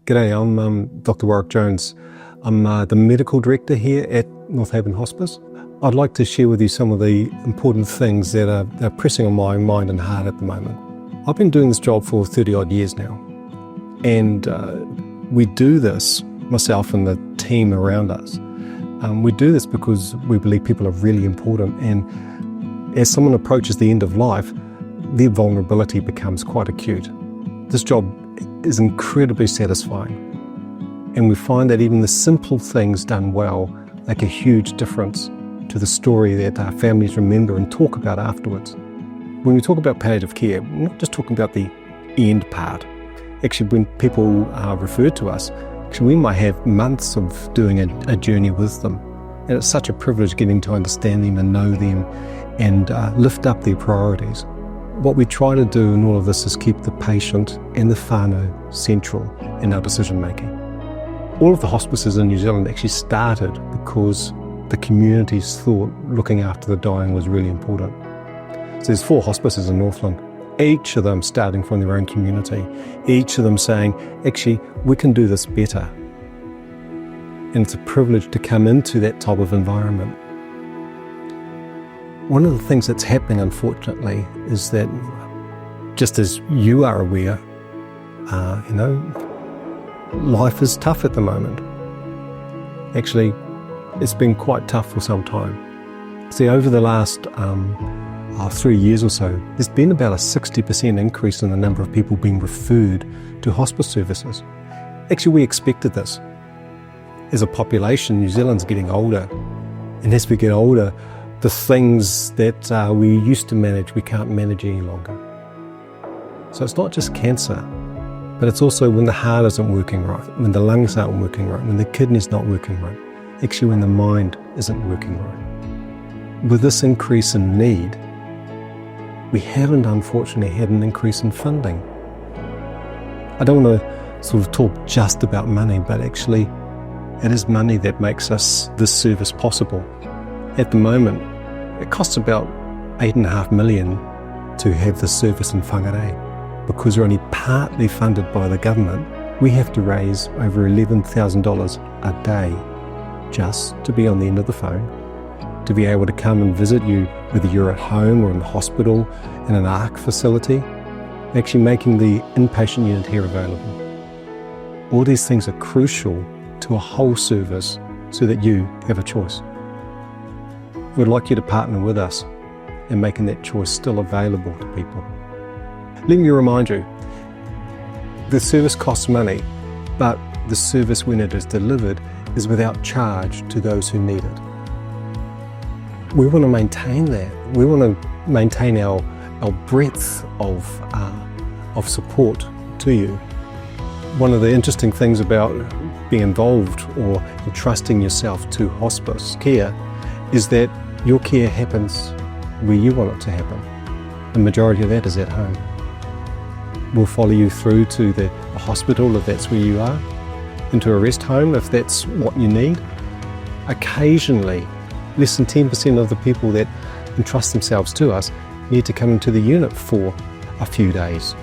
G'day, I'm Dr. Warrick Jones. I'm the medical director here at North Haven Hospice. I'd like to share with you some of the important things that are pressing on my mind and heart at the moment. I've been doing this job for 30 odd years now, and we do this, myself and the team around us, we do this because we believe people are really important, and as someone approaches the end of life, their vulnerability becomes quite acute. This job is incredibly satisfying, and we find that even the simple things done well make a huge difference to the story that our families remember and talk about afterwards. When we talk about palliative care, we're not just talking about the end part. Actually, when people are referred to us, we might have months of doing a journey with them, and it's such a privilege getting to understand them and know them and lift up their priorities. What we try to do in all of this is keep the patient and the whānau central in our decision making. All of the hospices in New Zealand actually started because the communities thought looking after the dying was really important. So there's 4 hospices in Northland, each of them starting from their own community, each of them saying, actually, we can do this better. And it's a privilege to come into that type of environment. One of the things that's happening, unfortunately, is that just as you are aware, life is tough at the moment. Actually, it's been quite tough for some time. See, over the last 3 years or so, there's been about a 60% increase in the number of people being referred to hospice services. Actually, we expected this. As a population, New Zealand's getting older, and as we get older, the things that we used to manage, we can't manage any longer. So it's not just cancer, but it's also when the heart isn't working right, when the lungs aren't working right, when the kidney's not working right, actually when the mind isn't working right. With this increase in need, we haven't unfortunately had an increase in funding. I don't want to sort of talk just about money, but actually it is money that makes us this service possible. At the moment, it costs about $8.5 million to have this service in whangarei. Because we're only partly funded by the government, we have to raise over $11,000 a day just to be on the end of the phone, to be able to come and visit you whether you're at home or in the hospital, in an ARC facility, actually making the inpatient unit here available. All these things are crucial to a whole service so that you have a choice. We'd like you to partner with us in making that choice still available to people. Let me remind you, the service costs money, but the service when it is delivered is without charge to those who need it. We want to maintain that. We want to maintain our breadth of support to you. One of the interesting things about being involved or entrusting yourself to hospice care is that your care happens where you want it to happen. The majority of that is at home. We'll follow you through to the hospital if that's where you are, into a rest home if that's what you need. Occasionally, less than 10% of the people that entrust themselves to us need to come into the unit for a few days.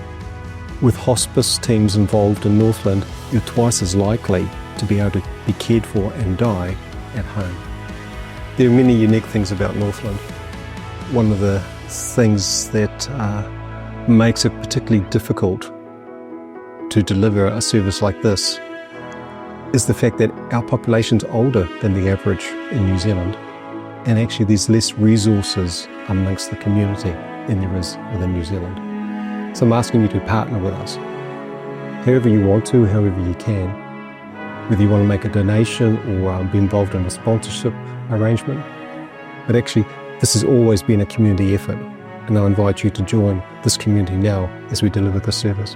With hospice teams involved in Northland, you're twice as likely to be able to be cared for and die at home. There are many unique things about Northland. One of the things that makes it particularly difficult to deliver a service like this is the fact that our population's older than the average in New Zealand, and actually there's less resources amongst the community than there is within New Zealand. So I'm asking you to partner with us, however you want to, however you can, whether you want to make a donation or be involved in a sponsorship arrangement. But actually, this has always been a community effort, and I invite you to join this community now as we deliver this service.